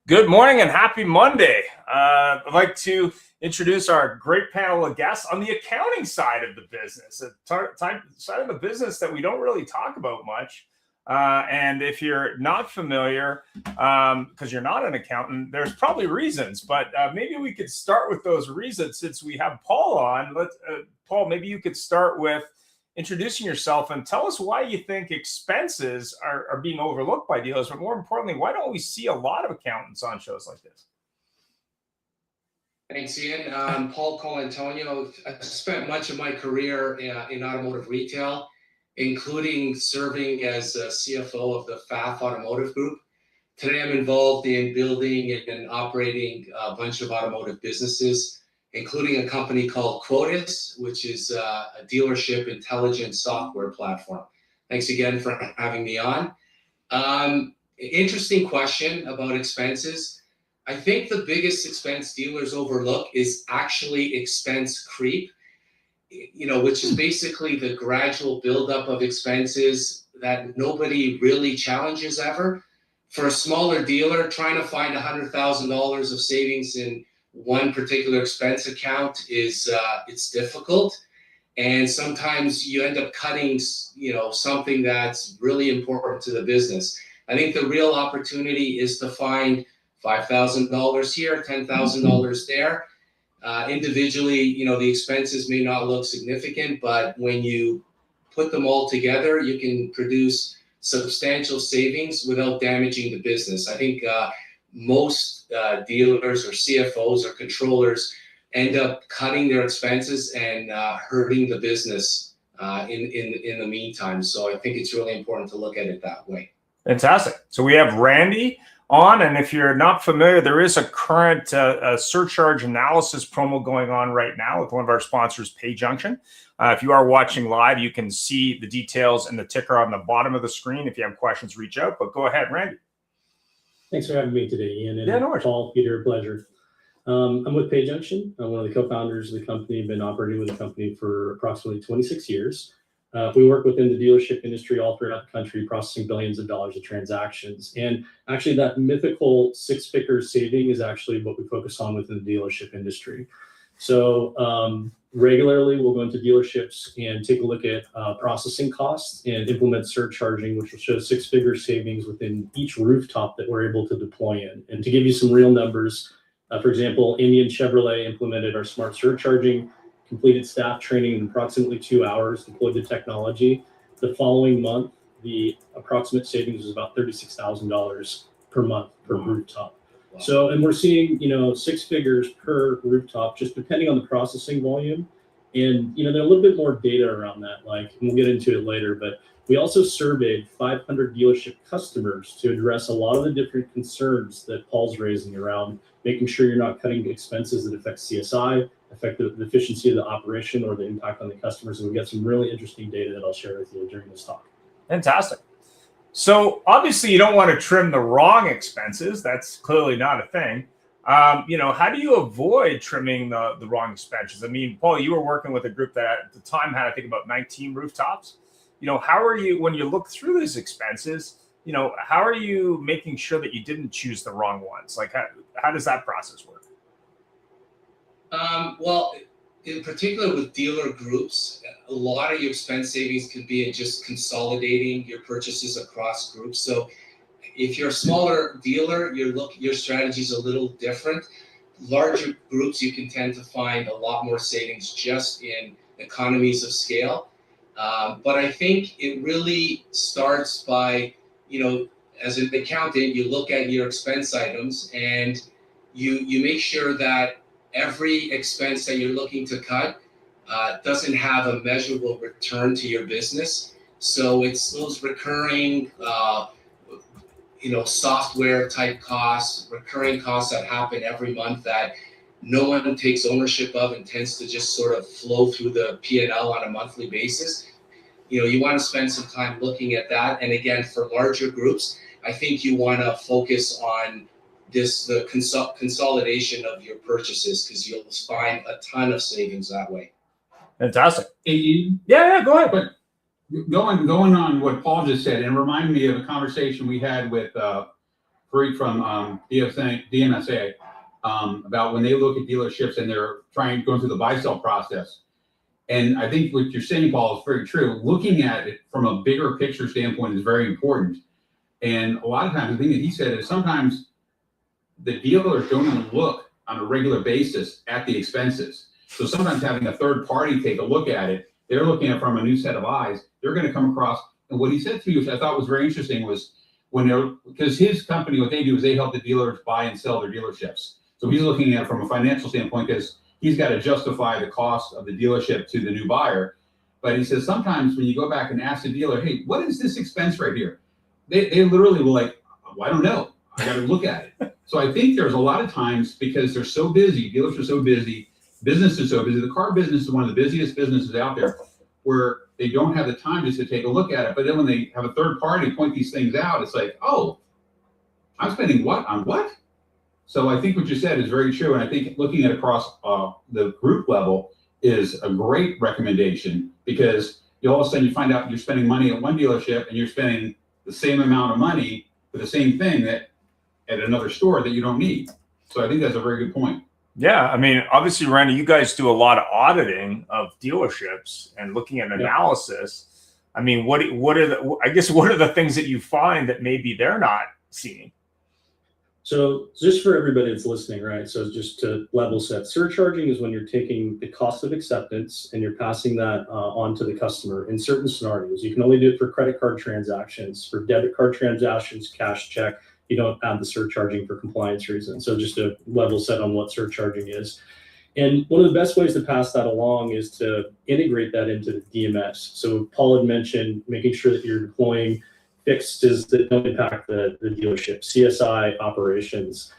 Good morning and happy Monday. I'd like to introduce our great panel of guests on the accounting side of the business, a side of the business that we don't really talk about much. And if you're not familiar, because you're not an accountant, there's probably reasons, but maybe we could start with those reasons since we have Paul on. Paul, maybe you could start with introducing yourself and tell us why you think expenses are being overlooked by dealers, but more importantly, why don't we see a lot of accountants on shows like this? Thanks, Ian. Paul Colantonio. I spent much of my career in automotive retail, including serving as a CFO of the Pfaff Automotive Group. Today, I'm involved in building and operating a bunch of automotive businesses, including a company called Modos, which is a dealership intelligence software platform. Thanks again for having me on. Interesting question about expenses. I think the biggest expense dealers overlook is actually expense creep, which is basically the gradual buildup of expenses that nobody really challenges ever. For a smaller dealer, trying to find $100,000 of savings in one particular expense account is it's difficult, and sometimes you end up cutting something that's really important to the business. I think the real opportunity is to find $5,000 here, $10,000 there. Individually, the expenses may not look significant, but when you put them all together, you can produce substantial savings without damaging the business. I think most dealers or CFOs or controllers end up cutting their expenses and hurting the business in the meantime. So I think it's really important to look at it that way. Fantastic. So we have Randy on, and if you're not familiar, there is a current surcharge analysis promo going on right now with one of our sponsors, Payjunction. If you are watching live, you can see the details and the ticker on the bottom of the screen. If you have questions, reach out, but go ahead, Randy. Thanks for having me today, Ian. And yeah, no worries. Paul, Peter, pleasure. I'm with Payjunction. I'm one of the co-founders of the company. I've been operating with the company for approximately 26 years. We work within the dealership industry all throughout the country, processing billions of dollars of transactions. And actually that mythical six-figure saving is actually what we focus on within the dealership industry. So regularly we'll go into dealerships and take a look at processing costs and implement surcharging, which will show six-figure savings within each rooftop that we're able to deploy in. And to give you some real numbers, for example, Indian Chevrolet implemented our smart surcharging, completed staff training in approximately 2 hours, deployed the technology. The following month, the approximate savings was about $36,000 per month per rooftop. Wow. So, and we're seeing, six figures per rooftop, just depending on the processing volume. And, there's a little bit more data around that, and we'll get into it later, but we also surveyed 500 dealership customers to address a lot of the different concerns that Paul's raising around making sure you're not cutting expenses that affect CSI, affect the efficiency of the operation, or the impact on the customers. And we've got some really interesting data that I'll share with you during this talk. Fantastic. So obviously you don't want to trim the wrong expenses. That's clearly not a thing. How do you avoid trimming the wrong expenses? I mean, Paul, you were working with a group that at the time had, I think, about 19 rooftops. How are you, when you look through these expenses, how are you making sure that you didn't choose the wrong ones? How does that process work? Well, in particular with dealer groups, a lot of your expense savings could be in just consolidating your purchases across groups. So if you're a smaller dealer, your strategy is a little different. Larger groups, you can tend to find a lot more savings just in economies of scale. But I think it really starts by, as an accountant, you look at your expense items and you make sure that every expense that you're looking to cut doesn't have a measurable return to your business. So it's those recurring, software type costs, recurring costs that happen every month that no one takes ownership of and tends to just sort of flow through the P&L on a monthly basis. You want to spend some time looking at that. And again, for larger groups, I think you want to focus on the consolidation of your purchases, because you'll find a ton of savings that way. Fantastic. Hey, Ian? Yeah, go ahead. But going on what Paul just said, and remind me of a conversation we had with free from DMSA about when they look at dealerships and they're going through the buy-sell process. And I think what you're saying, Paul, is very true. Looking at it from a bigger picture standpoint is very important. And a lot of times, the thing that he said is sometimes the dealers don't even look on a regular basis at the expenses. So sometimes having a third party take a look at it, they're looking at it from a new set of eyes. They're going to come across. And what he said to me, which I thought was very interesting, was because his company, what they do is they help the dealers buy and sell their dealerships. So he's looking at it from a financial standpoint because he's got to justify the cost of the dealership to the new buyer. But he says sometimes when you go back and ask the dealer, hey, what is this expense right here? They literally will like, well, I don't know. I got to look at it. So I think there's a lot of times because they're so busy, dealers are so busy, business is so busy. The car business is one of the busiest businesses out there where they don't have the time just to take a look at it. But then when they have a third party point these things out, it's like, oh, I'm spending what on what? So I think what you said is very true. And I think looking at across the group level is a great recommendation because you all of a sudden you find out you're spending money at one dealership and you're spending the same amount of money for the same thing that at another store that you don't need. So I think that's a very good point. Yeah, I mean, obviously, Randy, you guys do a lot of auditing of dealerships and looking at analysis. I mean, what are the things that you find that maybe they're not seeing? So just for everybody that's listening, right? So just to level set, surcharging is when you're taking the cost of acceptance and you're passing that on to the customer in certain scenarios. You can only do it for credit card transactions. For debit card transactions, cash check, you don't add the surcharging for compliance reasons. So just a level set on what surcharging is. And one of the best ways to pass that along is to integrate that into the DMS. So Paul had mentioned making sure that you're deploying fixes that don't impact the dealership, CSI operations.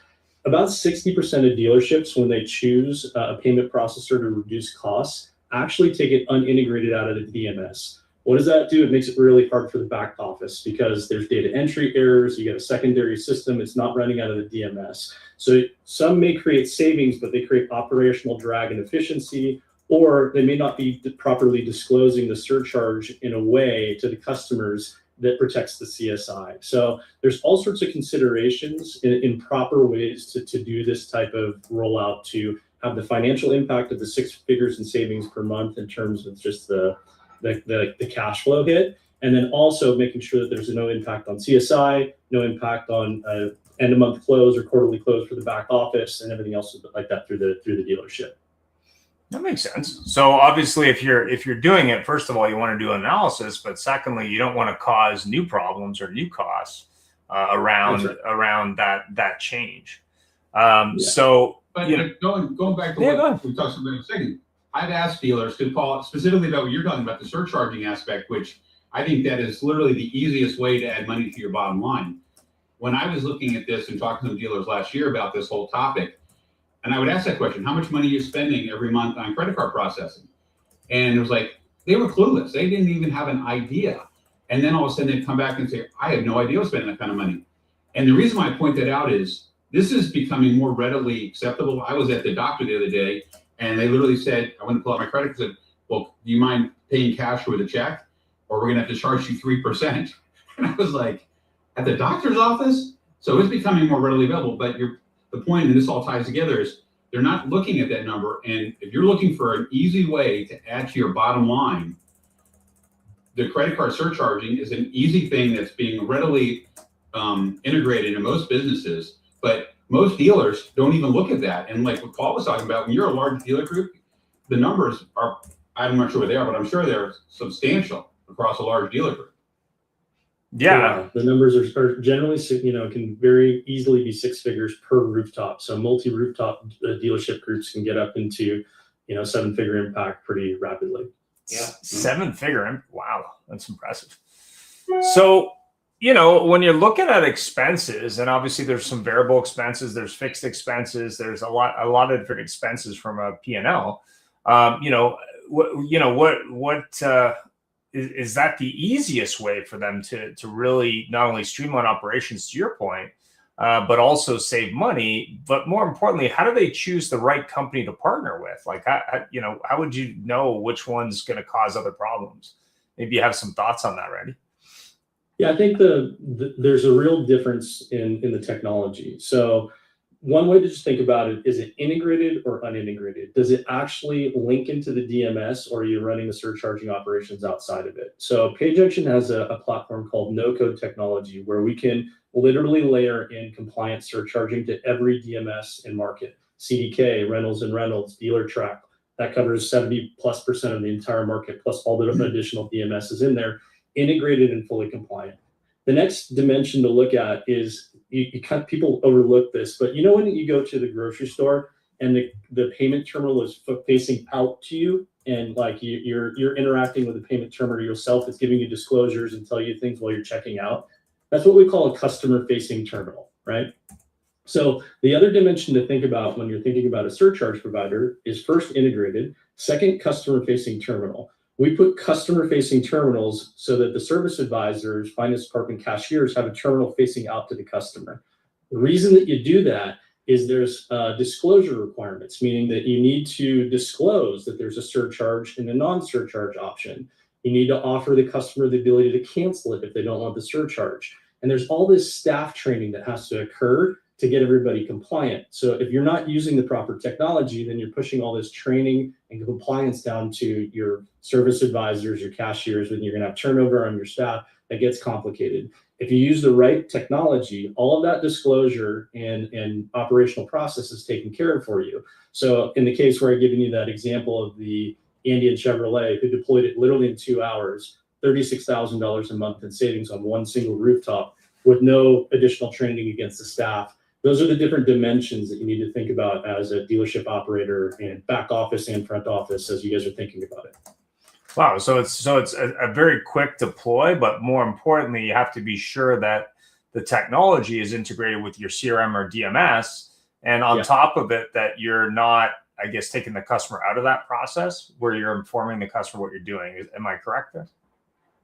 About 60% of dealerships, when they choose a payment processor to reduce costs, actually take it unintegrated out of the DMS. What does that do? It makes it really hard for the back office because there's data entry errors. You get a secondary system. It's not running out of the DMS. So some may create savings, but they create operational drag and efficiency, or they may not be properly disclosing the surcharge in a way to the customers that protects the CSI. So there's all sorts of considerations in proper ways to do this type of rollout to have the financial impact of the 6 figures in savings per month in terms of just the cash flow hit, and then also making sure that there's no impact on CSI, no impact on end of month close or quarterly close for the back office, and everything else like that through the dealership. That makes sense. So obviously, if you're doing it, first of all, you want to do analysis, but secondly, you don't want to cause new problems or new costs around that change. So, but going back to what we talked about in a second. I've asked dealers to call specifically about what you're talking about, the surcharging aspect, which I think that is literally the easiest way to add money to your bottom line. When I was looking at this and talking to dealers last year about this whole topic, and I would ask that question, how much money are you spending every month on credit card processing? And it was like, they were clueless. They didn't even have an idea. And then all of a sudden they'd come back and say, I had no idea I was spending that kind of money. And the reason why I point that out is this is becoming more readily acceptable. I was at the doctor the other day, and they literally said, I went to pull out my credit card and said, well, do you mind paying cash with a check? Or we're going to have to charge you 3%. And I was like, at the doctor's office? So it's becoming more readily available. But the point, and this all ties together, is they're not looking at that number. And if you're looking for an easy way to add to your bottom line, the credit card surcharging is an easy thing that's being readily integrated in most businesses. But most dealers don't even look at that. And like what Paul was talking about, when you're a large dealer group, the numbers are, I'm not sure what they are, but I'm sure they're substantial across a large dealer group. Yeah, the numbers are generally, can very easily be 6 figures per rooftop. So multi-rooftop dealership groups can get up into, 7-figure impact pretty rapidly. Yeah. 7-figure. Wow. That's impressive. So, when you're looking at expenses, and obviously there's some variable expenses, there's fixed expenses, there's a lot of different expenses from a P&L. Is that the easiest way for them to really not only streamline operations, to your point, but also save money? But more importantly, how do they choose the right company to partner with? Like, how would you know which one's going to cause other problems? Maybe you have some thoughts on that, Randy. Yeah, I think there's a real difference in the technology. So one way to just think about it, is it integrated or unintegrated? Does it actually link into the DMS, or are you running the surcharging operations outside of it? So Payjunction has a platform called no-code technology where we can literally layer in compliant surcharging to every DMS in market. CDK, Reynolds and Reynolds, Dealer Track, that covers 70+% of the entire market, plus all the additional DMSs in there, integrated and fully compliant. The next dimension to look at is people overlook this, but you know when you go to the grocery store and the payment terminal is facing out to you, and like you're interacting with the payment terminal yourself, it's giving you disclosures and tell you things while you're checking out. That's what we call a customer-facing terminal, right? So the other dimension to think about when you're thinking about a surcharge provider is first integrated, second customer-facing terminal. We put customer-facing terminals so that the service advisors, finance department cashiers have a terminal facing out to the customer. The reason that you do that is there's disclosure requirements, meaning that you need to disclose that there's a surcharge and a non-surcharge option. You need to offer the customer the ability to cancel it if they don't want the surcharge. And there's all this staff training that has to occur to get everybody compliant. So if you're not using the proper technology, then you're pushing all this training and compliance down to your service advisors, your cashiers, and you're gonna have turnover on your staff. That gets complicated. If you use the right technology, all of that disclosure and operational process is taken care of for you. So in the case where I've given you that example of the Andean Chevrolet, who deployed it literally in 2 hours, $36,000 a month in savings on one single rooftop with no additional training against the staff. Those are the different dimensions that you need to think about as a dealership operator, and back office and front office as you guys are thinking about it. Wow. So it's a very quick deploy, but more importantly, you have to be sure that the technology is integrated with your CRM or DMS. And on top of it, that you're not, I guess, taking the customer out of that process where you're informing the customer what you're doing. Am I correct there?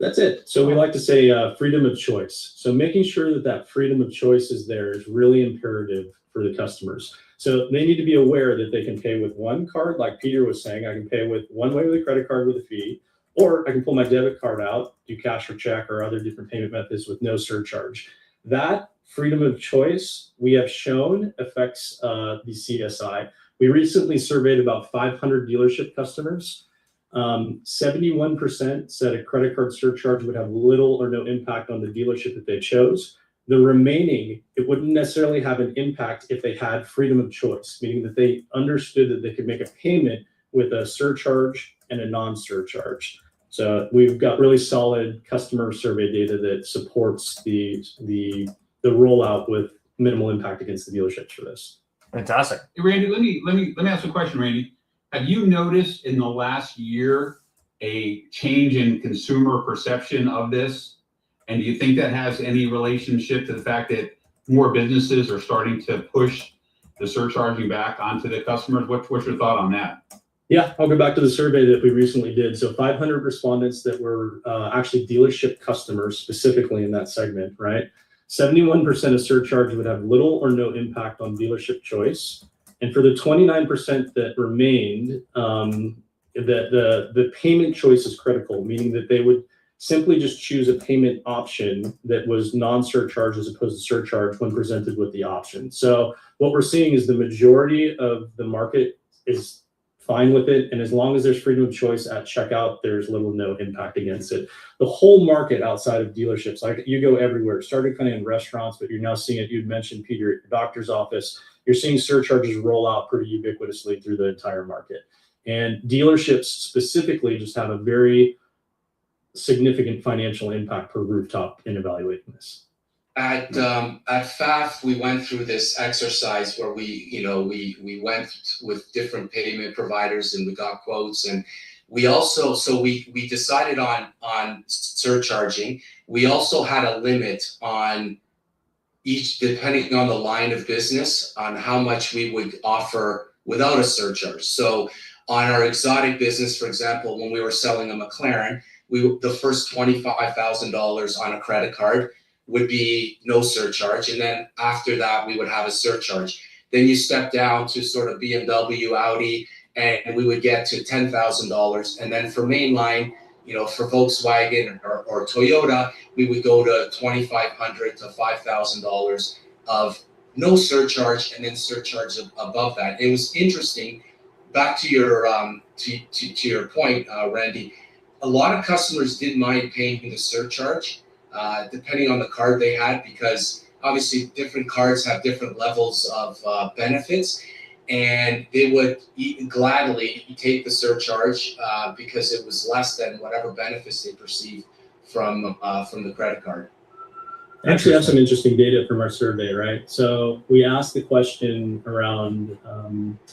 That's it. So we like to say freedom of choice. So making sure that freedom of choice is there is really imperative for the customers. So they need to be aware that they can pay with one card, like Peter was saying. I can pay with one way with a credit card with a fee, or I can pull my debit card out, do cash or check or other different payment methods with no surcharge. That freedom of choice we have shown affects the CSI. We recently surveyed about 500 dealership customers. 71% said a credit card surcharge would have little or no impact on the dealership that they chose. The remaining, it wouldn't necessarily have an impact if they had freedom of choice, meaning that they understood that they could make a payment with a surcharge and a non-surcharge. So we've got really solid customer survey data that supports the rollout with minimal impact against the dealerships for this. Fantastic. Hey, Randy, let me ask a question, Randy. Have you noticed in the last year a change in consumer perception of this? And do you think that has any relationship to the fact that more businesses are starting to push the surcharging back onto the customers? What's your thought on that? Yeah, I'll go back to the survey that we recently did. So 500 respondents that were actually dealership customers specifically in that segment, right? 71% of surcharge would have little or no impact on dealership choice. And for the 29% that remained, the payment choice is critical, meaning that they would simply just choose a payment option that was non-surcharge as opposed to surcharge when presented with the option. So what we're seeing is the majority of the market is fine with it. And as long as there's freedom of choice at checkout, there's little or no impact against it. The whole market outside of dealerships, like you go everywhere, it started kind of in restaurants, but you're now seeing it. You'd mentioned, Peter, at your doctor's office. You're seeing surcharges roll out pretty ubiquitously through the entire market. And dealerships specifically just have a very significant financial impact per rooftop in evaluating this. At Pfaff, we went through this exercise where we went with different payment providers and we got quotes, and we also, we decided on surcharging. We also had a limit on each, depending on the line of business, on how much we would offer without a surcharge. So on our exotic business, for example, when we were selling a McLaren, the first $25,000 on a credit card would be no surcharge, and then after that we would have a surcharge. Then you step down to sort of BMW, Audi, and we would get to $10,000, and then for mainline for Volkswagen or Toyota, we would go to $2,500 to $5,000 of no surcharge, and then surcharge above that. It was interesting. Back to your to your point, Randy. A lot of customers didn't mind paying the surcharge, depending on the card they had, because obviously different cards have different levels of benefits, and they would gladly take the surcharge because it was less than whatever benefits they perceived from the credit card. I actually have some interesting data from our survey, right? So we asked the question around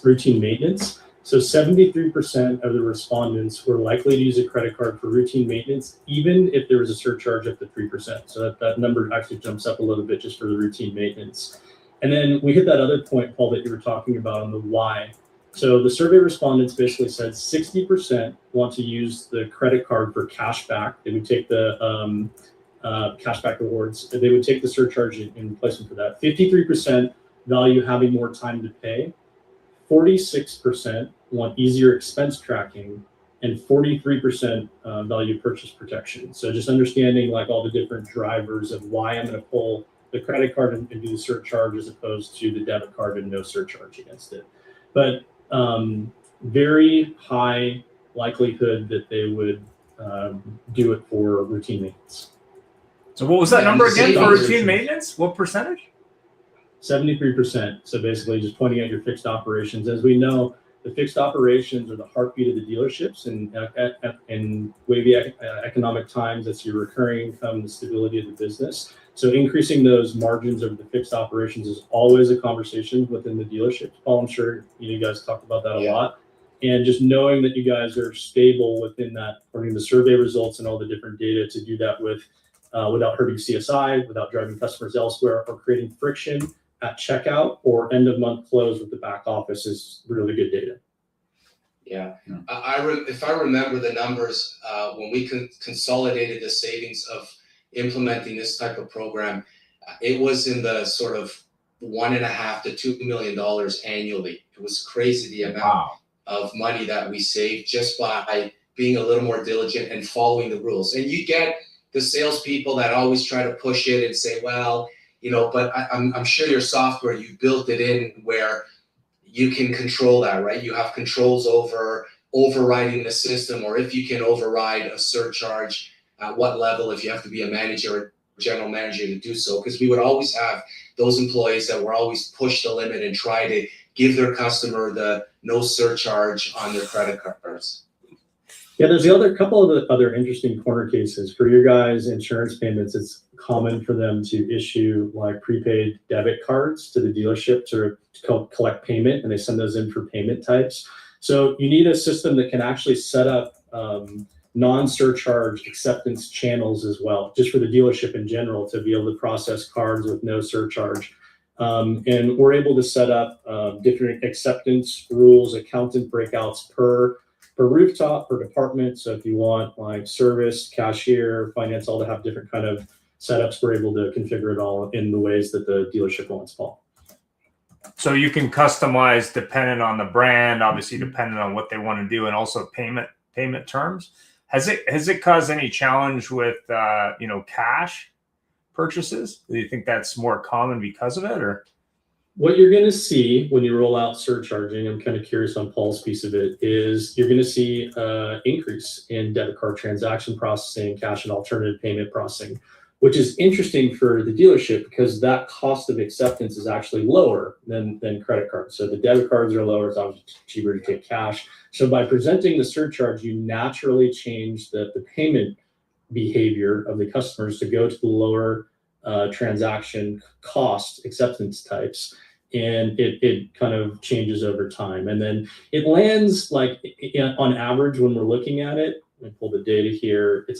routine maintenance. So 73% of the respondents were likely to use a credit card for routine maintenance, even if there was a surcharge up to 3%. So that number actually jumps up a little bit just for the routine maintenance. And then we hit that other point, Paul, that you were talking about on the why. So the survey respondents basically said 60% want to use the credit card for cash back. They would take the cashback rewards. They would take the surcharge in replacement for that. 53% value having more time to pay. 46% want easier expense tracking, and 43% value purchase protection. So just understanding like all the different drivers of why I'm going to pull the credit card and do the surcharge as opposed to the debit card and no surcharge against it. But very high likelihood that they would do it for routine maintenance. So what was that number again for routine maintenance? What percentage? 73%. So basically just pointing out your fixed operations. As we know, the fixed operations are the heartbeat of the dealerships, and in wavy economic times, that's your recurring income, the stability of the business. So increasing those margins of the fixed operations is always a conversation within the dealerships. Paul, I'm sure you guys talked about that a lot. And just knowing that you guys are stable within that, according to the survey results and all the different data, to do that with without hurting CSI, without driving customers elsewhere, or creating friction at checkout or end of month close with the back office is really good data. Yeah, if I remember the numbers, when we consolidated the savings of implementing this type of program, it was in the sort of $1.5 to $2 million annually. It was crazy the amount of money that we saved just by being a little more diligent and following the rules. And you get the salespeople that always try to push it and say, well, but I'm sure your software, you built it in where you can control that, right? You have controls over overriding the system, or if you can override a surcharge, at what level, if you have to be a manager or general manager to do so. Because we would always have those employees that were always push the limit and try to give their customer the no surcharge on their credit cards. Yeah, there's a couple of the other interesting corner cases. For your guys' insurance payments, it's common for them to issue like prepaid debit cards to the dealership to collect payment, and they send those in for payment types. So you need a system that can actually set up non-surcharge acceptance channels as well, just for the dealership in general, to be able to process cards with no surcharge. And we're able to set up different acceptance rules, accountant breakouts per rooftop, per department. So if you want like service, cashier, finance, all to have different kind of setups, we're able to configure it all in the ways that the dealership wants, Paul. So you can customize dependent on the brand, obviously dependent on what they want to do, and also payment terms. Has it caused any challenge with cash purchases? Do you think that's more common because of it, or? What you're going to see when you roll out surcharging, I'm kind of curious on Paul's piece of it, is you're going to see increase in debit card transaction processing, cash and alternative payment processing, which is interesting for the dealership because that cost of acceptance is actually lower than credit cards. So the debit cards are lower, it's obviously cheaper to take cash. So by presenting the surcharge, you naturally change the payment behavior of the customers to go to the lower transaction cost acceptance types, and it kind of changes over time. And then it lands like on average when we're looking at it, let me pull the data here, it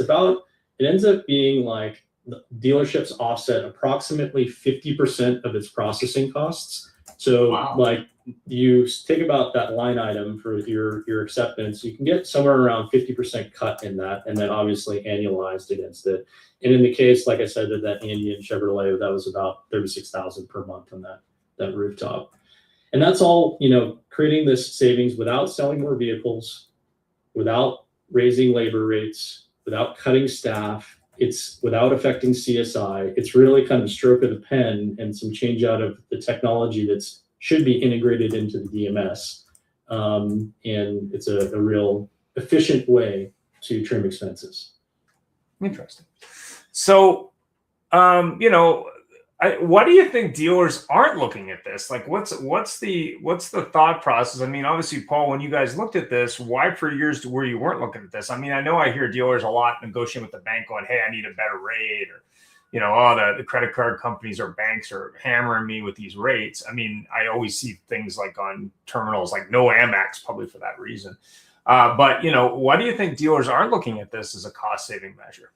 ends up being like the dealerships offset approximately 50% of its processing costs. So like you think about that line item for your acceptance, you can get somewhere around 50% cut in that, and then obviously annualized against it. And in the case, like I said, that Indian Chevrolet, that was about $36,000 per month on that rooftop. And that's all, creating this savings without selling more vehicles, without raising labor rates, without cutting staff. It's without affecting CSI. It's really kind of a stroke of the pen and some change out of the technology that's should be integrated into the DMS. And it's a real efficient way to trim expenses. Interesting. So, you know, why do you think dealers aren't looking at this? Like, what's the thought process? I mean, obviously, Paul, when you guys looked at this, why for years where you weren't looking at this? I mean, I know I hear dealers a lot negotiating with the bank, going, "Hey, I need a better rate," or, you know, "Oh, the credit card companies or banks are hammering me with these rates." I mean, I always see things like on terminals, like no Amex, probably for that reason. But you know, why do you think dealers aren't looking at this as a cost-saving measure?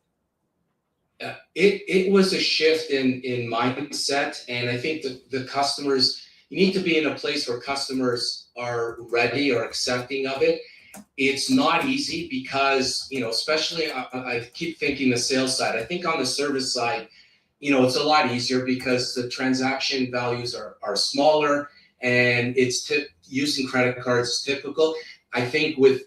It was a shift in mindset, and I think the customers, you need to be in a place where customers are ready or accepting of it. It's not easy because, you know, especially I keep thinking the sales side. I think on the service side, you know, it's a lot easier because the transaction values are smaller, and it's using credit cards is typical. I think with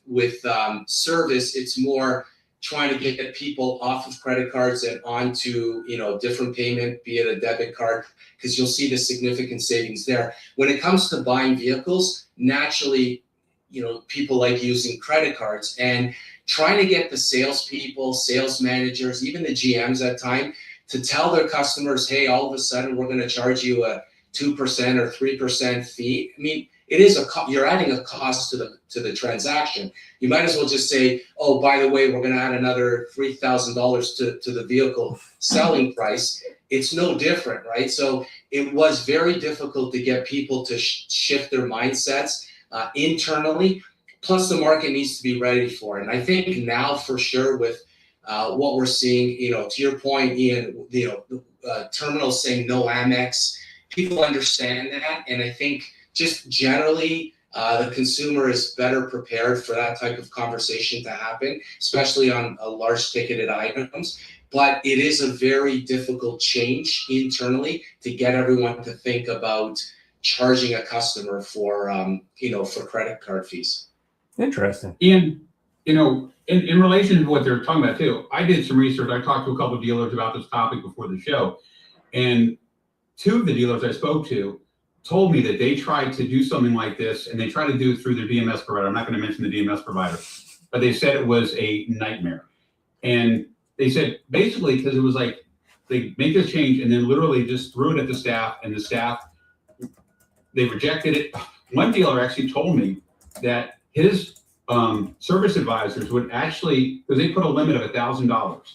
service, it's more trying to get people off of credit cards and onto, you know, different payment, be it a debit card, because you'll see the significant savings there. When it comes to buying vehicles, naturally, you know, people like using credit cards, and trying to get the salespeople, sales managers, even the GMs at time to tell their customers, "Hey, all of a sudden we're going to charge you a 2% or 3% fee." I mean, it is you're adding a cost to the transaction. You might as well just say, "Oh, by the way, we're going to add another $3,000 to the vehicle selling price." It's no different, right? So it was very difficult to get people to shift their mindsets internally. Plus, the market needs to be ready for it. And I think now, for sure, with what we're seeing, you know, to your point, Ian, you know, terminals saying no Amex, people understand that, and I think just generally, the consumer is better prepared for that type of conversation to happen, especially on large ticketed items. But it is a very difficult change internally to get everyone to think about charging a customer for, you know, for credit card fees. Interesting. Ian, you know, in relation to what they're talking about too, I did some research. I talked to a couple of dealers about this topic before the show, and two of the dealers I spoke to told me that they tried to do something like this, and they tried to do it through their DMS provider. I'm not going to mention the DMS provider, but they said it was a nightmare. And they said basically because it was like they make this change and then literally just threw it at the staff, and the staff, they rejected it. One dealer actually told me that his service advisors would actually, because they put a limit of $1,000,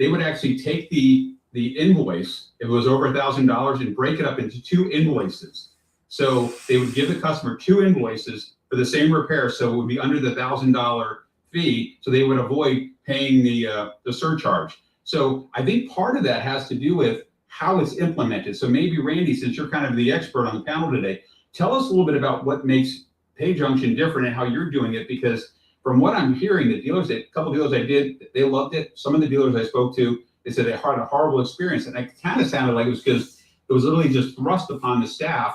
they would actually take the invoice, if it was over $1,000, and break it up into two invoices. So they would give the customer two invoices for the same repair, so it would be under the $1,000 fee, so they would avoid paying the surcharge. So I think part of that has to do with how it's implemented. So maybe Randy, since you're kind of the expert on the panel today, tell us a little bit about what makes Payjunction different and how you're doing it, because from what I'm hearing, the dealers, a couple of dealers I did, they loved it. Some of the dealers I spoke to, they said they had a horrible experience, and it kind of sounded like it was because it was literally just thrust upon the staff,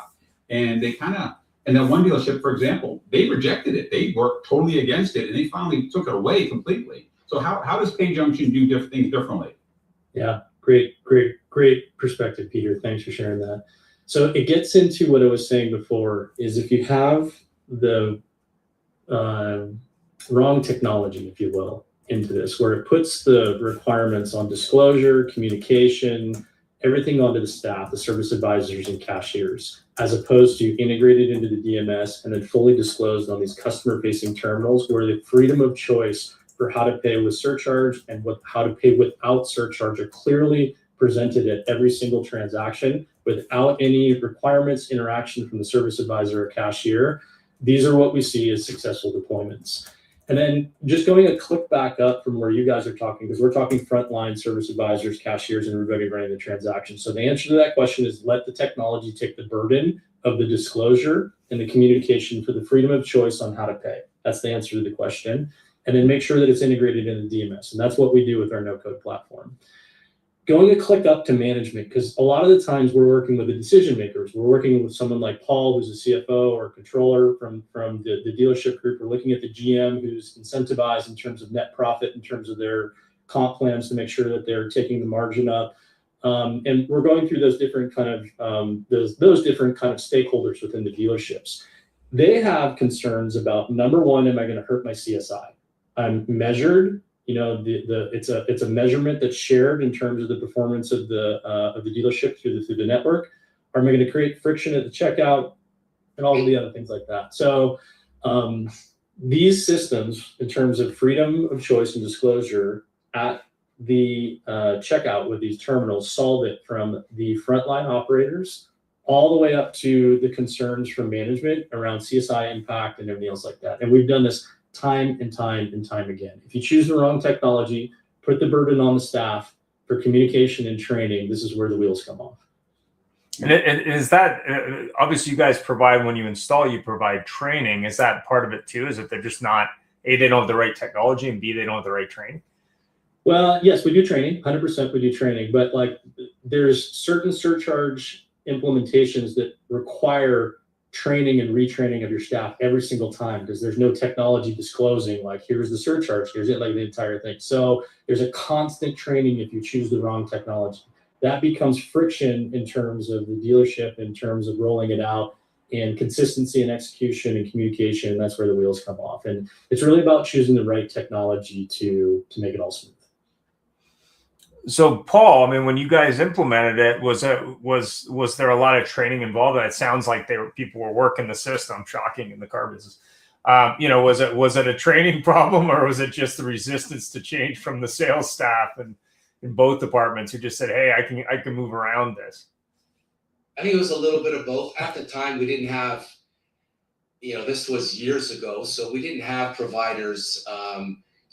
and they kind of, and that one dealership, for example, they rejected it. They worked totally against it, and they finally took it away completely. So how does Payjunction do things differently? Yeah, great perspective, Peter. Thanks for sharing that. So it gets into what I was saying before, is if you have the wrong technology, if you will, into this, where it puts the requirements on disclosure, communication, everything onto the staff, the service advisors and cashiers, as opposed to integrated into the DMS and then fully disclosed on these customer-facing terminals, where the freedom of choice for how to pay with surcharge and how to pay without surcharge are clearly presented at every single transaction without any requirements, interaction from the service advisor or cashier. These are what we see as successful deployments. And then just going a click back up from where you guys are talking, because we're talking frontline service advisors, cashiers, and everybody running the transaction. So the answer to that question is let the technology take the burden of the disclosure and the communication for the freedom of choice on how to pay. That's the answer to the question. And then make sure that it's integrated in the DMS. And that's what we do with our no-code platform. going a click up to management, because a lot of the times we're working with the decision makers. We're working with someone like Paul, who's a CFO or controller from the dealership group. We're looking at the GM, who's incentivized in terms of net profit, in terms of their comp plans to make sure that they're taking the margin up. And we're going through those different kind of those different kind of stakeholders within the dealerships. They have concerns about, number one, am I going to hurt my CSI? I'm measured. You know, it's a measurement that's shared in terms of the performance of the dealership through the network. Or am I going to create friction at the checkout and all of the other things like that? So these systems, in terms of freedom of choice and disclosure at the checkout with these terminals, solve it from the frontline operators all the way up to the concerns from management around CSI impact and everything else like that. And we've done this time and time and time again. If you choose the wrong technology, put the burden on the staff for communication and training, this is where the wheels come off. And is that, obviously you guys provide, when you install, you provide training. Is that part of it too? Is it they're just not, A, they don't have the right technology, and B, they don't have the right training? Well, yes, we do training, 100% we do training, but like there's certain surcharge implementations that require training and retraining of your staff every single time, because there's no technology disclosing like, here's the surcharge, here's it, like the entire thing. So there's a constant training if you choose the wrong technology. That becomes friction in terms of the dealership, in terms of rolling it out, and consistency and execution and communication. That's where the wheels come off. And it's really about choosing the right technology to make it all smooth. So Paul, I mean, when you guys implemented it, was there a lot of training involved? It sounds like people were working the system. Shocking in the car business. You know, was it a training problem, or was it just the resistance to change from the sales staff and in both departments who just said, "Hey, I can move around this"? I think it was a little bit of both. At the time, we didn't have, you know, this was years ago, so we didn't have providers,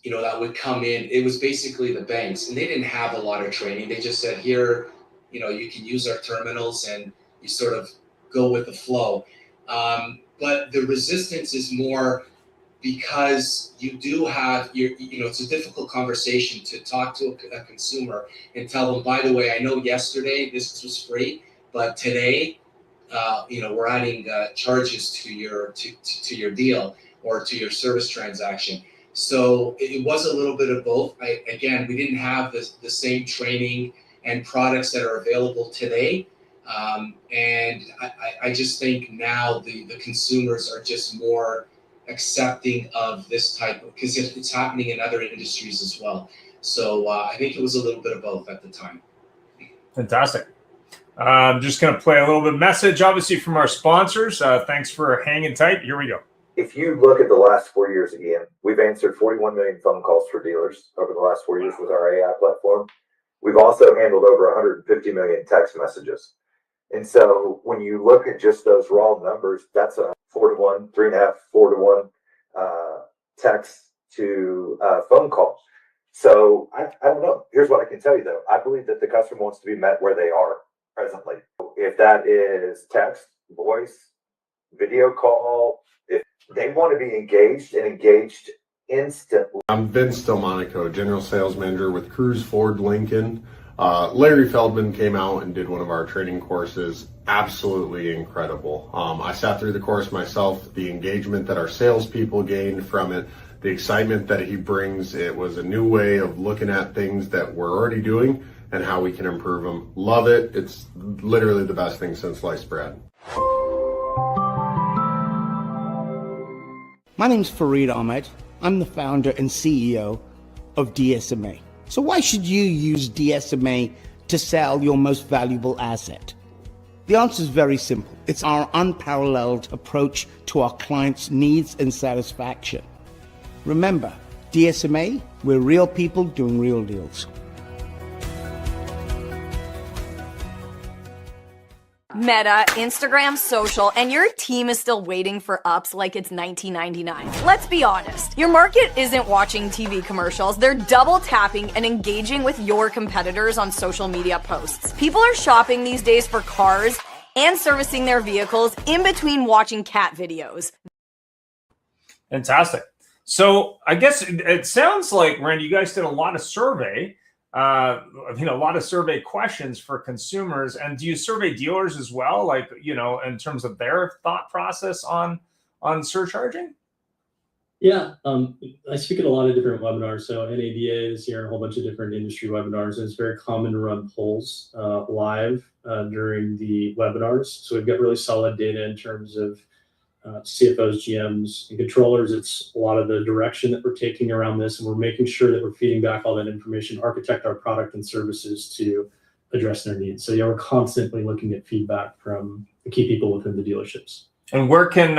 you know, that would come in. It was basically the banks, and they didn't have a lot of training. They just said, here, you know, you can use our terminals, and you sort of go with the flow. But the resistance is more because you do have you know, it's a difficult conversation to talk to a consumer and tell them, by the way, I know yesterday this was free, but today, you know, we're adding charges to your your deal or to your service transaction. So it was a little bit of both. Again, we didn't have the same training and products that are available today. And I just think now the consumers are just more accepting of this type of, because it's happening in other industries as well. So I think it was a little bit of both at the time. Fantastic. I'm just going to play a little bit of message, obviously, from our sponsors. Thanks for hanging tight. Here we go. If you look at the last 4 years again, we've answered 41 million phone calls for dealers over the last 4 years with our AI platform. We've also handled over 150 million text messages. And so when you look at just those raw numbers, that's a 4-to-1, 3.5, 4-to-1 text to phone call. So I don't know. Here's what I can tell you, though. I believe that the customer wants to be met where they are presently. If that is text, voice, video call, if they want to be engaged and engaged instantly. I'm Vince Delmonico, General Sales Manager with Cruise Ford Lincoln. Larry Feldman came out and did one of our training courses. Absolutely incredible. I sat through the course myself. The engagement that our salespeople gained from it, the excitement that he brings, it was a new way of looking at things that we're already doing and how we can improve them. Love it. It's literally the best thing since sliced bread. My name's Fareed Ahmed. I'm the founder and CEO of DSMA. So why should you use DSMA to sell your most valuable asset? The answer is very simple. It's our unparalleled approach to our clients' needs and satisfaction. Remember, DSMA, we're real people doing real deals. Meta, Instagram, social, and your team is still waiting for ups like it's 1999. Let's be honest, your market isn't watching TV commercials, they're double tapping and engaging with your competitors on social media posts. People are shopping these days for cars and servicing their vehicles in between watching cat videos. Fantastic. So I guess it sounds like, Randy, you guys did a lot of survey. a lot of survey questions for consumers. And do you survey dealers as well, like, in terms of their thought process on surcharging? Yeah, I speak at a lot of different webinars. So NADA is here and a whole bunch of different industry webinars. And it's very common to run polls live during the webinars. So we've got really solid data in terms of CFOs, GMs, and controllers. It's a lot of the direction that we're taking around this, and we're making sure that we're feeding back all that information, architect our product and services to address their needs. So yeah, we're constantly looking at feedback from the key people within the dealerships. And where can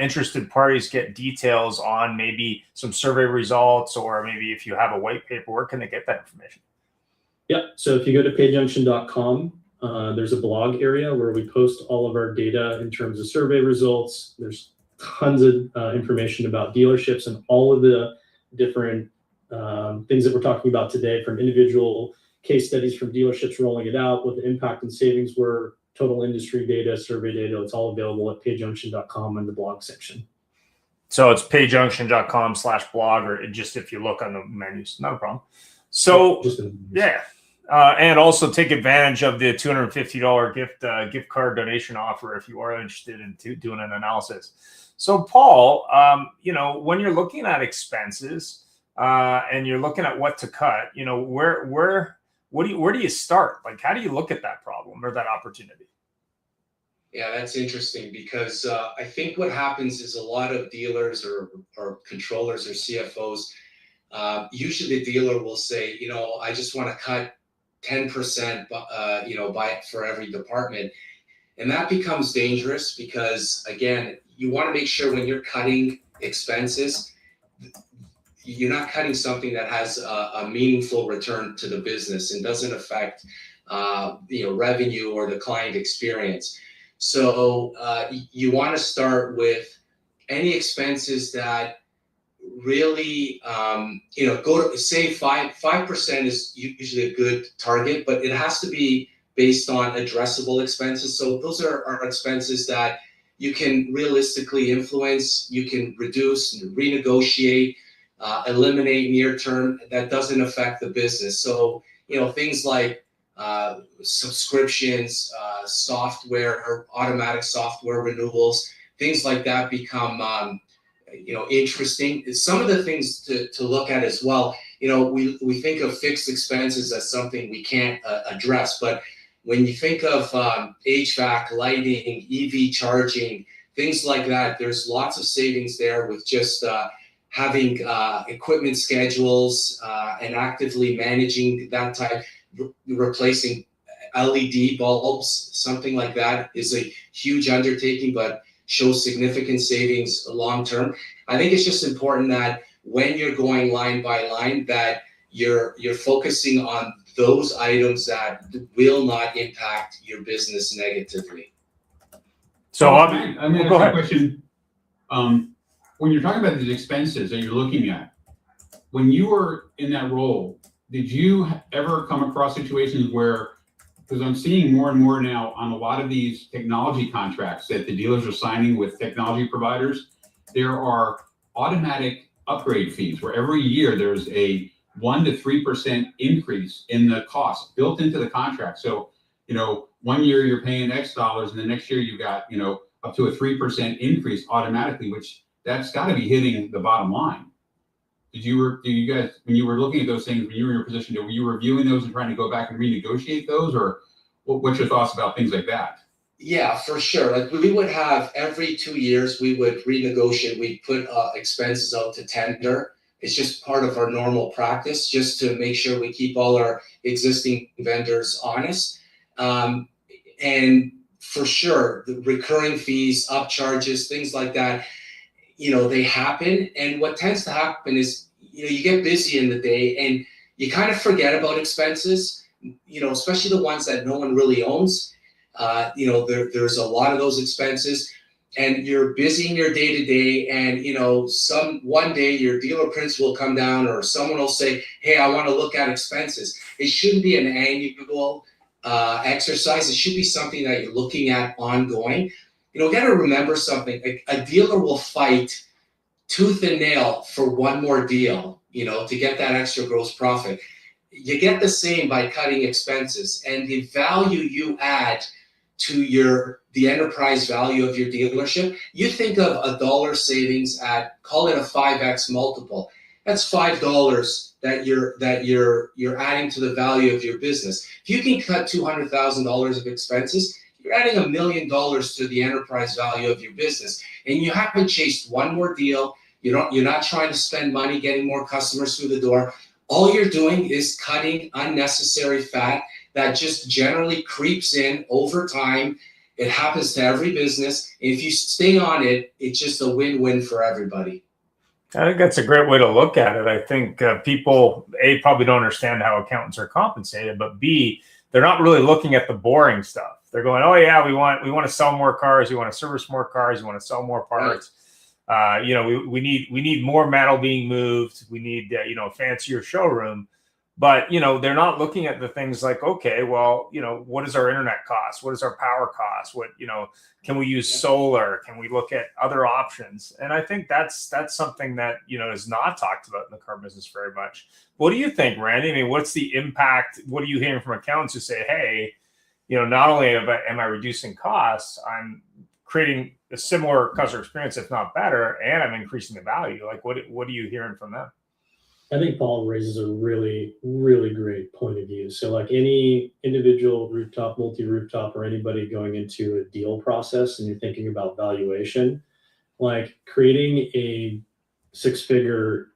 interested parties get details on maybe some survey results, or maybe if you have a white paper, where can they get that information? Yeah, so if you go to payjunction.com, there's a blog area where we post all of our data in terms of survey results. There's tons of information about dealerships and all of the different things that we're talking about today, from individual case studies from dealerships rolling it out, what the impact and savings were, total industry data, survey data. It's all available at payjunction.com in the blog section. So it's payjunction.com/blog, or just if you look on the menus, not a problem. So yeah. And also take advantage of the $250 gift card donation offer if you are interested in doing an analysis. So Paul, when you're looking at expenses and you're looking at what to cut, where do you start? Like, how do you look at that problem or that opportunity? Yeah, that's interesting, because I think what happens is a lot of dealers or controllers or CFOs, usually the dealer will say, I just want to cut 10%, for every department. And that becomes dangerous because, again, you want to make sure when you're cutting expenses, you're not cutting something that has a meaningful return to the business and doesn't affect, revenue or the client experience. So you want to start with any expenses that really, go to, say 5% is usually a good target, but it has to be based on addressable expenses. So those are expenses that you can realistically influence, you can reduce, renegotiate, eliminate near term, that doesn't affect the business. So, things like subscriptions, software or automatic software renewals, things like that become interesting. Some of the things to look at as well, we think of fixed expenses as something we can't address, but when you think of HVAC, lighting, EV charging, things like that, there's lots of savings there with just having equipment schedules and actively managing that type, replacing LED bulbs, something like that is a huge undertaking, but shows significant savings long term. I think it's just important that when you're going line by line, that you're focusing on those items that will not impact your business negatively. So I'm going to go ahead. ask a question. When you're talking about these expenses that you're looking at, when you were in that role, did you ever come across situations where, because I'm seeing more and more now on a lot of these technology contracts that the dealers are signing with technology providers, there are automatic upgrade fees where every year there's a 1 to 3% increase in the cost built into the contract. So, 1 year you're paying X dollars and the next year you got, up to a 3% increase automatically, which that's got to be hitting the bottom line. Do you guys, when you were looking at those things, when you were in your position, were you reviewing those and trying to go back and renegotiate those, or what's your thoughts about things like that? Yeah, for sure. Like, we would have every 2 years, we would renegotiate. We'd put expenses out to tender. It's just part of our normal practice, just to make sure we keep all our existing vendors honest. And for sure, the recurring fees, upcharges, things like that, they happen. And what tends to happen is, you get busy in the day and you kind of forget about expenses, especially the ones that no one really owns. There's a lot of those expenses, and you're busy in your day to day. And, one day your dealer prints will come down, or someone will say, hey, I want to look at expenses. It shouldn't be an annual exercise. It should be something that you're looking at ongoing. Got to remember something. A dealer will fight tooth and nail for one more deal, to get that extra gross profit. you get the same by cutting expenses, and the value you add to the enterprise value of your dealership. You think of $1 savings at, call it a 5x multiple. That's $5 that you're adding to the value of your business. If you can cut $200,000 of expenses, you're adding $1 million to the enterprise value of your business, and you haven't chased one more deal. You're not trying to spend money getting more customers through the door. All you're doing is cutting unnecessary fat that just generally creeps in over time. It happens to every business. If you stay on it, it's just a win-win for everybody. I think that's a great way to look at it. I think people, A, probably don't understand how accountants are compensated, but B, they're not really looking at the boring stuff. They're going, oh yeah, we want to sell more cars, we want to service more cars, we want to sell more parts. Right. We need more metal being moved. We need a fancier showroom. But, they're not looking at the things like, okay, well, what is our internet cost? What is our power cost? What, can we use solar? Can we look at other options? And I think that's something that, is not talked about in the car business very much. What do you think, Randy? I mean, what's the impact? What are you hearing from accountants who say, hey, not only am I reducing costs, I'm creating a similar customer experience, if not better, and I'm increasing the value. Like, what are you hearing from them? I think Paul raises a really, really great point of view. So like any individual rooftop, multi-rooftop, or anybody going into a deal process and you're thinking about valuation, like creating a six-figure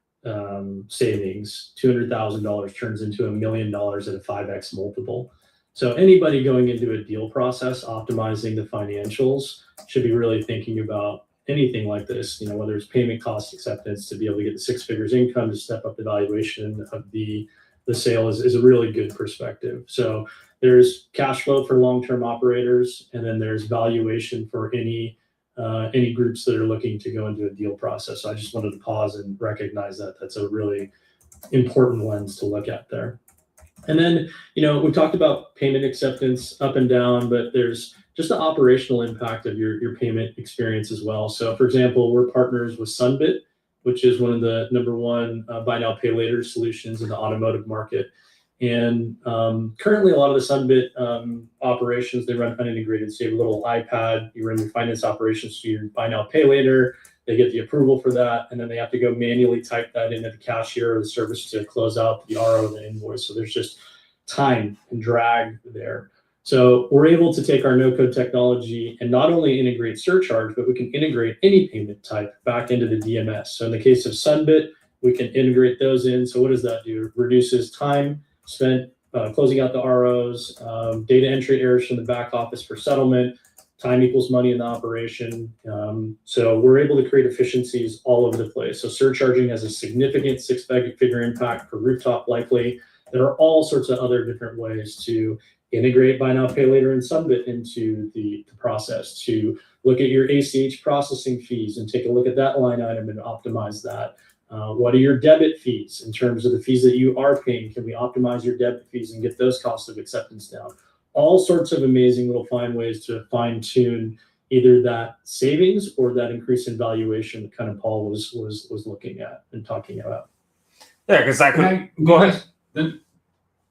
savings, $200,000 turns into $1 million at a 5x multiple. So anybody going into a deal process, optimizing the financials, should be really thinking about anything like this, whether it's payment cost acceptance to be able to get the 6 figures income to step up the valuation of the sale is a really good perspective. So there's cash flow for long-term operators, and then there's valuation for any groups that are looking to go into a deal process. So I just wanted to pause and recognize that that's a really important lens to look at there. And then, we talked about payment acceptance up and down, but there's just the operational impact of your payment experience as well. So for example, we're partners with Sunbit, which is one of the #1 buy now, pay later solutions in the automotive market. And currently a lot of the Sunbit operations, they run unintegrated. So you have a little iPad, you run your finance operations to your buy now, pay later, they get the approval for that, and then they have to go manually type that into the cashier or the service to close out the RO of the invoice. So there's just time and drag there. So we're able to take our no-code technology and not only integrate Surcharge, but we can integrate any payment type back into the DMS. So in the case of Sunbit, we can integrate those in. So what does that do? It reduces time spent closing out the ROs, data entry errors from the back office for settlement, time equals money in the operation. So we're able to create efficiencies all over the place. So surcharging has a significant 6-figure impact for rooftop likely. There are all sorts of other different ways to integrate buy now, pay later and Sunbit into the process, to look at your ACH processing fees and take a look at that line item and optimize that. What are your debit fees in terms of the fees that you are paying? Can we optimize your debit fees and get those costs of acceptance down? All sorts of amazing little fine ways to fine tune either that savings or that increase in valuation that kind of Paul was looking at and talking about. Yeah, because I could go ahead. Then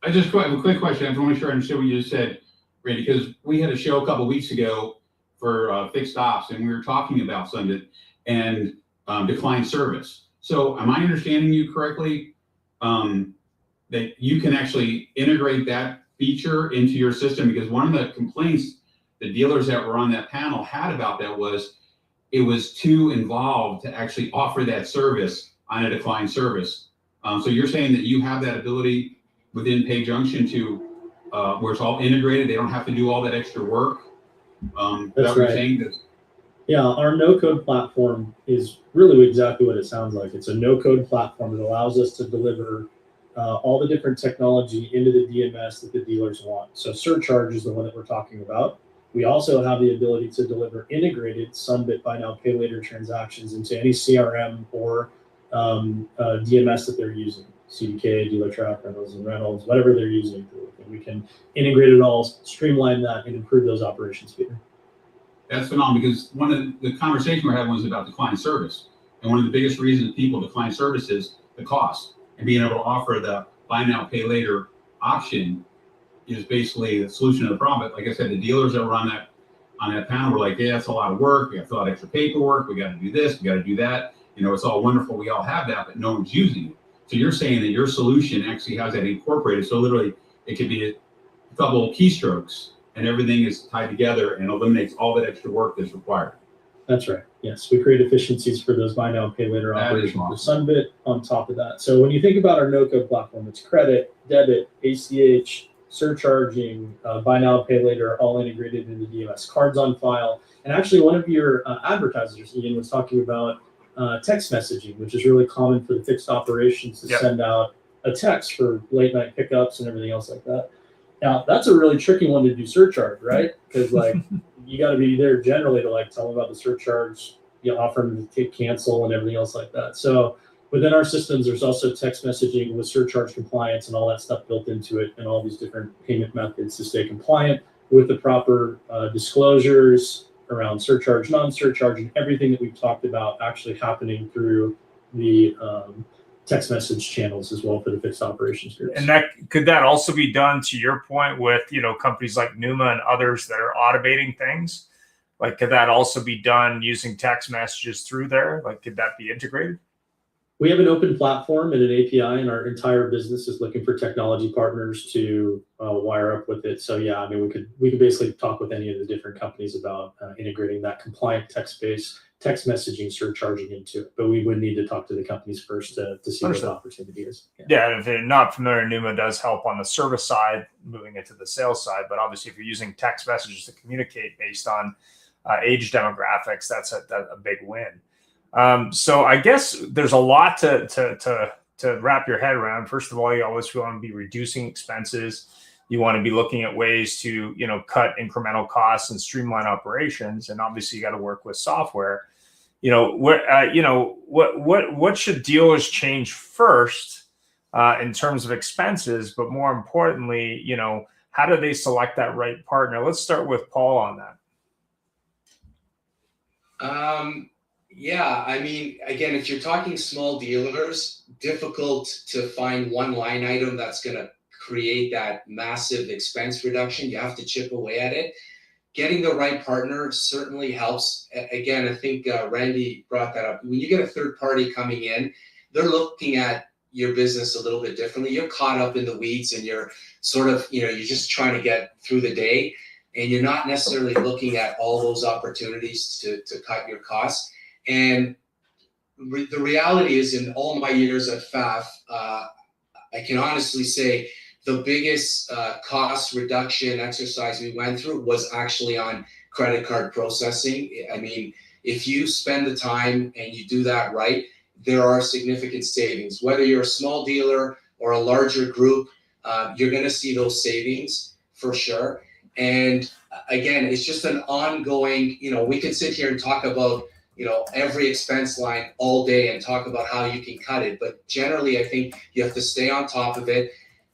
I just have a quick question. I just want to make sure I understood what you just said, Randy, because we had a show a couple of weeks ago for fixed ops, and we were talking about Sunbit and declined service. So am I understanding you correctly that you can actually integrate that feature into your system? Because one of the complaints the dealers that were on that panel had about that was it was too involved to actually offer that service on a declined service. So you're saying that you have that ability within Payjunction to where it's all integrated, they don't have to do all that extra work. That's right. Yeah, our no-code platform is really exactly what it sounds like. It's a no-code platform that allows us to deliver all the different technology into the DMS that the dealers want. So Surcharge is the one that we're talking about. We also have the ability to deliver integrated Sunbit buy now, pay later transactions into any CRM or DMS that they're using. CDK, Dealertrack, Reynolds, whatever they're using. And we can integrate it all, streamline that, and improve those operations, Peter. That's phenomenal, because one of the conversation we're having was about declined service. And one of the biggest reasons people decline service is the cost and being able to offer the buy now, pay later option is basically the solution to the problem. But like I said, the dealers that were on that panel were like, yeah, that's a lot of work. We have to fill out extra paperwork. We got to do this. We got to do that. You know, it's all wonderful. We all have that, but no one's using it. So you're saying that your solution actually has that incorporated. So literally it could be a couple of keystrokes and everything is tied together and eliminates all that extra work that's required. That's right. Yes, we create efficiencies for those buy now, pay later operations for Sunbit on top of that. So when you think about our no-code platform, it's credit, debit, ACH, surcharging, buy now, pay later, all integrated into DMS, cards on file. And actually one of your advertisers, Ian, was talking about text messaging, which is really common for the fixed operations to send out a text for late night pickups and everything else like that. Now, that's a really tricky one to do surcharge, right? Because like you got to be there generally to like tell them about the surcharge, you know, offer them to cancel and everything else like that. So within our systems, there's also text messaging with surcharge compliance and all that stuff built into it, and all these different payment methods to stay compliant with the proper disclosures around surcharge, non-surcharge, and everything that we've talked about actually happening through the text message channels as well for the fixed operations groups. And that could that also be done, to your point, with, you know, companies like Numa and others that are automating things? Like, could that also be done using text messages through there? Like, could that be integrated? We have an open platform and an API, and our entire business is looking for technology partners to wire up with it. So yeah, I mean, we could basically talk with any of the different companies about integrating that compliant text-based text messaging, surcharging into it. But we would need to talk to the companies first to see what the opportunity is. Yeah, if they're not familiar, Numa does help on the service side, moving into the sales side. But obviously, if you're using text messages to communicate based on age demographics, that's a big win. So I guess there's a lot to wrap your head around. First of all, you always want to be reducing expenses. You want to be looking at ways to, you know, cut incremental costs and streamline operations. And obviously, you got to work with software. You know, what should dealers change first in terms of expenses, but more importantly, you know, how do they select that right partner? Let's start with Paul on that. Yeah, I mean, again, if you're talking small dealers, difficult to find one line item that's going to create that massive expense reduction. You have to chip away at it. Getting the right partner certainly helps. Again, I think Randy brought that up. When you get a third party coming in, they're looking at your business a little bit differently. You're caught up in the weeds and you're sort of, you know, you're just trying to get through the day, and you're not necessarily looking at all those opportunities to cut your costs. And the reality is, in all my years at Pfaff, I can honestly say the biggest cost reduction exercise we went through was actually on credit card processing. I mean, if you spend the time and you do that right, there are significant savings. Whether you're a small dealer or a larger group, you're going to see those savings for sure. And again, it's just an ongoing, you know, we could sit here and talk about, you know, every expense line all day and talk about how you can cut it. But generally, I think you have to stay on top of it.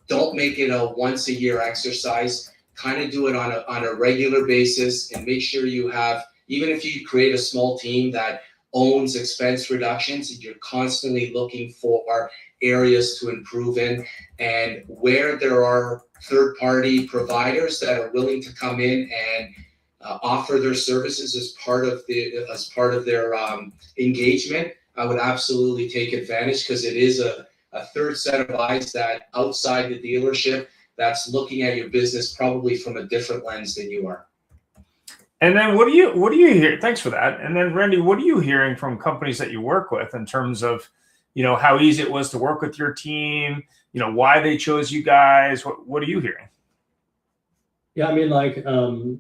Don't make it a once a year exercise. Kind of do it on a regular basis, and make sure you have, even if you create a small team that owns expense reductions, you're constantly looking for areas to improve in. And where there are third-party providers that are willing to come in and offer their services as part of their engagement, I would absolutely take advantage, because it is a third set of eyes that outside the dealership that's looking at your business probably from a different lens than you are. And then what do you hear? Thanks for that. And then Randy, what are you hearing from companies that you work with in terms of, you know, how easy it was to work with your team, you know, why they chose you guys? What are you hearing? Yeah, I mean, like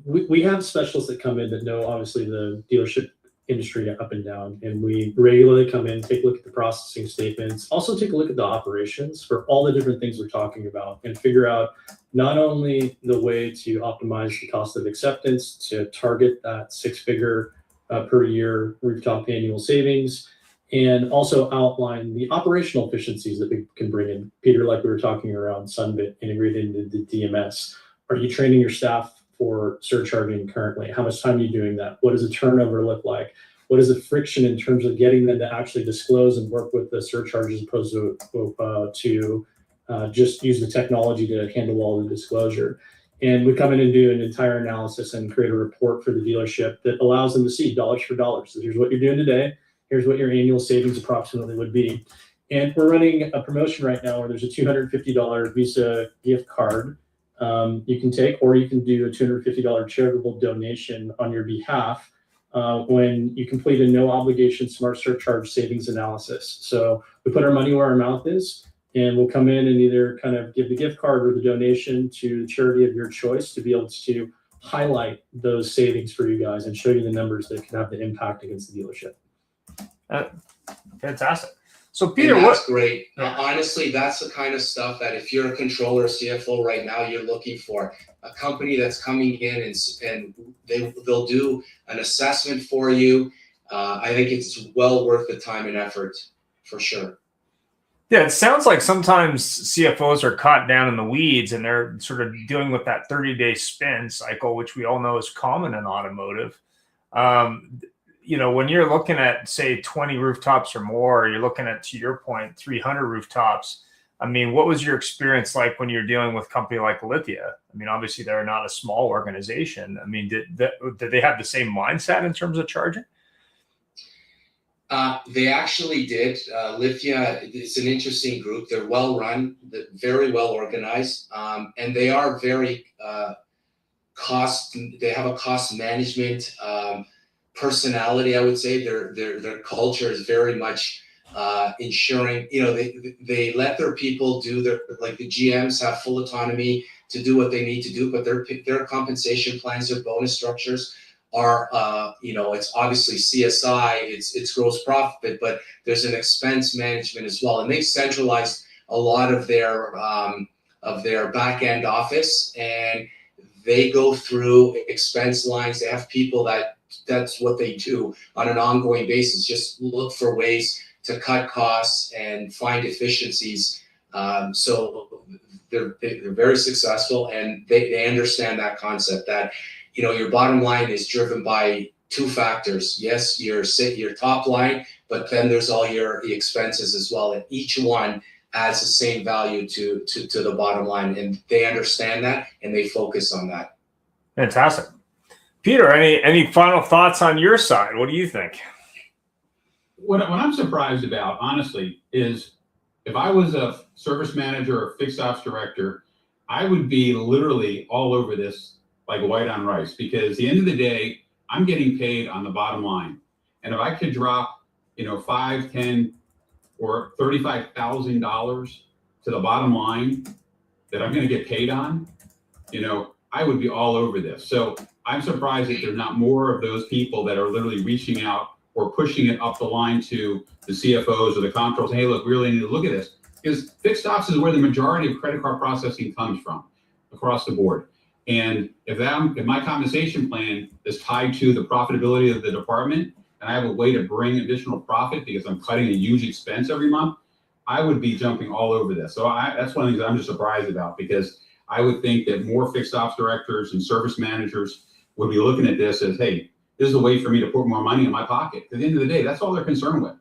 we have specialists that come in that know obviously the dealership industry up and down, and we regularly come in, take a look at the processing statements, also take a look at the operations for all the different things we're talking about, and figure out not only the way to optimize the cost of acceptance to target that six-figure per year rooftop annual savings, and also outline the operational efficiencies that we can bring in. Peter, like we were talking around Sunbit integrated into the DMS. Are you training your staff for surcharging currently? How much time are you doing that? What does the turnover look like? What is the friction in terms of getting them to actually disclose and work with the surcharges, as opposed to just use the technology to handle all the disclosure. And we come in and do an entire analysis and create a report for the dealership that allows them to see dollars for dollars. So here's what you're doing today. Here's what your annual savings approximately would be. And we're running a promotion right now where there's a $250 Visa gift card you can take, or you can do a $250 charitable donation on your behalf when you complete a no obligation smart surcharge savings analysis. So we put our money where our mouth is, and we'll come in and either kind of give the gift card or the donation to the charity of your choice to be able to highlight those savings for you guys and show you the numbers that can have the impact against the dealership. Fantastic. So Peter, and that's what? great. Honestly, that's the kind of stuff that if you're a controller or CFO right now, you're looking for a company that's coming in and they'll do an assessment for you. I think it's well worth the time and effort for sure. Yeah, it sounds like sometimes CFOs are caught down in the weeds and they're sort of dealing with that 30-day spin cycle, which we all know is common in automotive. You know, when you're looking at, say, 20 rooftops or more, or you're looking at, to your point, 300 rooftops. I mean, what was your experience like when you're dealing with a company like Lithia? I mean, obviously, they're not a small organization. I mean, did they have the same mindset in terms of charging? They actually did. Lithia is an interesting group. They're well run, very well organized, and they are very they have a cost management personality. I would say their culture is very much ensuring, you know, they let their people do like the GMs have full autonomy to do what they need to do, but their compensation plans, their bonus structures are, you know, it's obviously CSI, it's gross profit, but there's an expense management as well. And they've centralized a lot of their back end office, and they go through expense lines. They have people that's what they do on an ongoing basis. Just look for ways to cut costs and find efficiencies. So they're very successful, and they understand that concept that, you know, your bottom line is driven by two factors. Yes, your top line, but then there's all your expenses as well, and each one adds the same value to the bottom line, and they understand that and they focus on that. Fantastic. Peter, any final thoughts on your side? What do you think? What I'm surprised about, honestly, is if I was a service manager or fixed ops director, I would be literally all over this like white on rice, because at the end of the day, I'm getting paid on the bottom line. And if I could drop, you know, $5, $10, or $35,000 to the bottom line that I'm going to get paid on, you know, I would be all over this. So I'm surprised that there's not more of those people that are literally reaching out or pushing it up the line to the CFOs or the comptrollers. Hey, look, we really need to look at this, because fixed ops is where the majority of credit card processing comes from across the board. And if my compensation plan is tied to the profitability of the department, and I have a way to bring additional profit because I'm cutting a huge expense every month, I would be jumping all over this. So that's one of the things I'm just surprised about, because I would think that more fixed ops directors and service managers would be looking at this as, hey, this is a way for me to put more money in my pocket. At the end of the day, that's all they're concerned with.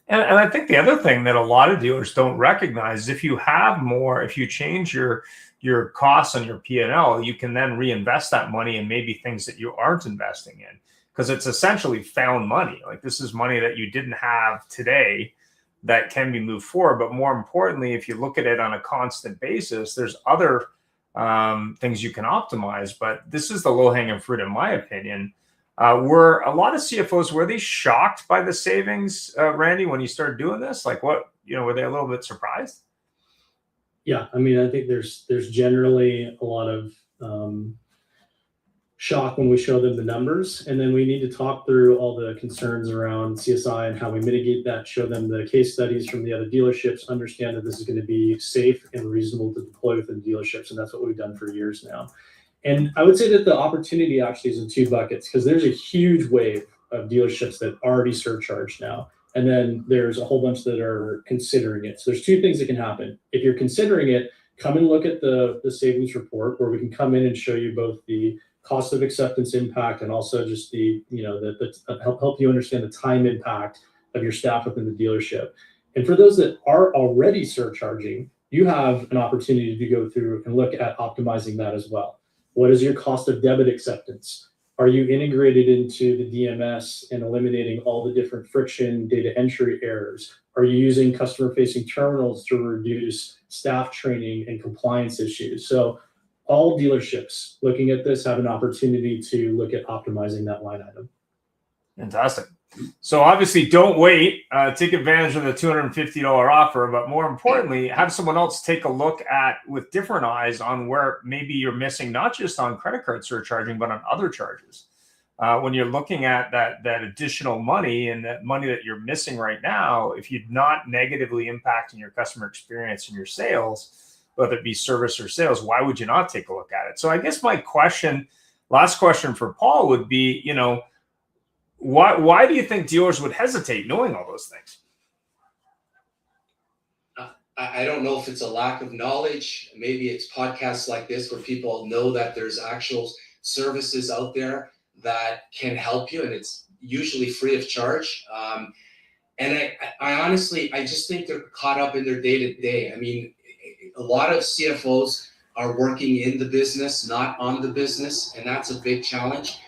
And I think the other thing that a lot of dealers don't recognize is if you change your costs on your P&L, you can then reinvest that money in maybe things that you aren't investing in, because it's essentially found money. Like, this is money that you didn't have today that can be moved forward. But more importantly, if you look at it on a constant basis, there's other things you can optimize. But this is the low-hanging fruit, in my opinion. Were a lot of CFOs, were they shocked by the savings, Randy, when you started doing this? Like, what, you know, were they a little bit surprised? Yeah, I mean, I think there's generally a lot of shock when we show them the numbers, and then we need to talk through all the concerns around CSI and how we mitigate that, show them the case studies from the other dealerships, understand that this is going to be safe and reasonable to deploy within dealerships, and that's what we've done for years now. And I would say that the opportunity actually is in two buckets, because there's a huge wave of dealerships that already surcharge now. And then there's a whole bunch that are considering it. So there's two things that can happen. If you're considering it, come and look at the savings report, where we can come in and show you both the cost of acceptance impact and also just the, you know, help you understand the time impact of your staff within the dealership. And for those that are already surcharging, you have an opportunity to go through and look at optimizing that as well. What is your cost of debit acceptance? Are you integrated into the DMS and eliminating all the different friction, data entry errors? Are you using customer-facing terminals to reduce staff training and compliance issues? So all dealerships looking at this have an opportunity to look at optimizing that line item. Fantastic. So obviously, don't wait. Take advantage of the $250 offer, but more importantly, have someone else take a look at with different eyes on where maybe you're missing, not just on credit card surcharging, but on other charges. When you're looking at that additional money and that money that you're missing right now, if you're not negatively impacting your customer experience and your sales, whether it be service or sales, why would you not take a look at it? So I guess my last question for Paul would be, why do you think dealers would hesitate knowing all those things? I don't know if it's a lack of knowledge. Maybe it's podcasts like this where people know that there's actual services out there that can help you, and it's usually free of charge. And I honestly, I just think they're caught up in their day-to-day. I mean, a lot of CFOs are working in the business, not on the business, and that's a big challenge.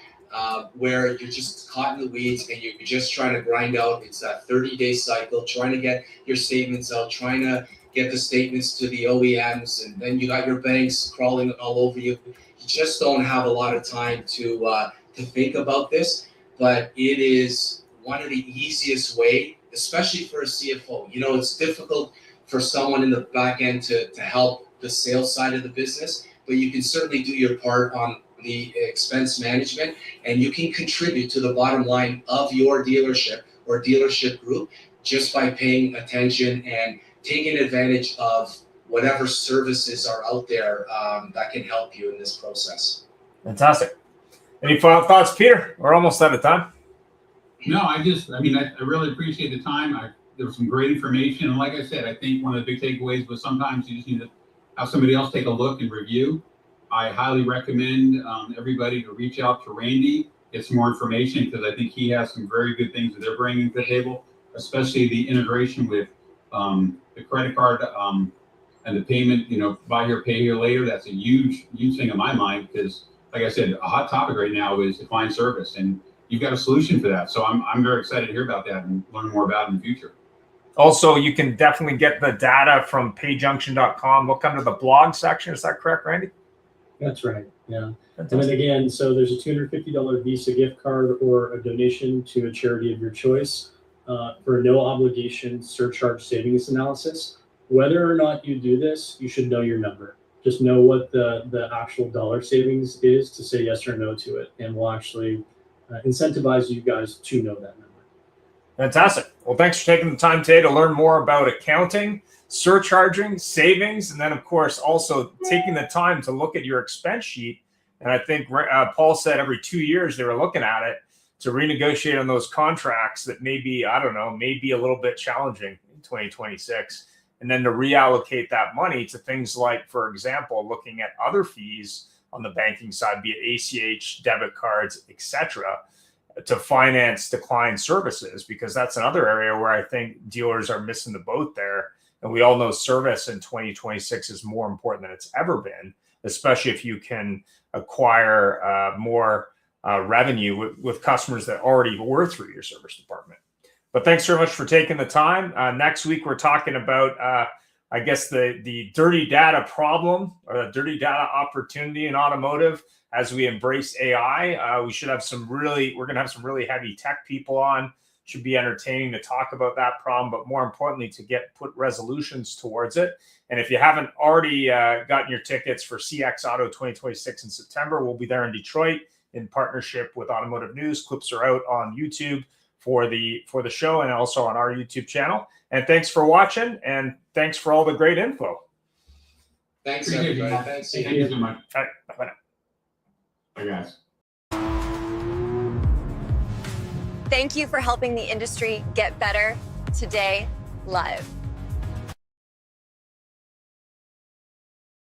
Where you're just caught in the weeds and you're just trying to grind out. It's a 30-day cycle, trying to get your statements out, trying to get the statements to the OEMs, and then you got your banks crawling all over you. You just don't have a lot of time to think about this, but it is one of the easiest way, especially for a CFO. It's difficult for someone in the back end to help the sales side of the business, but you can certainly do your part on the expense management, and you can contribute to the bottom line of your dealership or dealership group just by paying attention and taking advantage of whatever services are out there that can help you in this process. Fantastic. Any final thoughts, Peter? We're almost out of time. No, I really appreciate the time. There was some great information. And like I said, I think one of the big takeaways was sometimes you just need to have somebody else take a look and review. I highly recommend everybody to reach out to Randy, get some more information, because I think he has some very good things that they're bringing to the table, especially the integration with the credit card and the payment, buy here, pay here later. That's a huge thing in my mind, because like I said, a hot topic right now is decline service, and you've got a solution for that. So I'm very excited to hear about that and learn more about it in the future. Also, you can definitely get the data from payjunction.com. Look under the blog section. Is that correct, Randy? That's right. Yeah. Fantastic. And then again, so there's a $250 Visa gift card or a donation to a charity of your choice for no obligation surcharge savings analysis. Whether or not you do this, you should know your number. Just know what the actual dollar savings is to say yes or no to it. And we'll actually incentivize you guys to know that number. Fantastic. Well, thanks for taking the time today to learn more about accounting, surcharging, savings, and then, of course, also taking the time to look at your expense sheet. And I think Paul said every 2 years they were looking at it to renegotiate on those contracts that maybe a little bit challenging in 2026. And then to reallocate that money to things like, for example, looking at other fees on the banking side, be it ACH, debit cards, etc., to finance decline services, because that's another area where I think dealers are missing the boat there. And we all know service in 2026 is more important than it's ever been, especially if you can acquire more revenue with customers that already were through your service department. But thanks very much for taking the time. Next week, we're talking about, I guess, the dirty data problem or the dirty data opportunity in automotive as we embrace AI. We're going to have some really heavy tech people on. Should be entertaining to talk about that problem, but more importantly, to put resolutions towards it. And if you haven't already gotten your tickets for CX Auto 2026 in September, we'll be there in Detroit in partnership with Automotive News. Clips are out on YouTube for the show and also on our YouTube channel. And thanks for watching, and thanks for all the great info. Thanks, everybody. Thanks. Thank you so much. All right, bye now. Bye, guys. Thank you for helping the industry get better today live.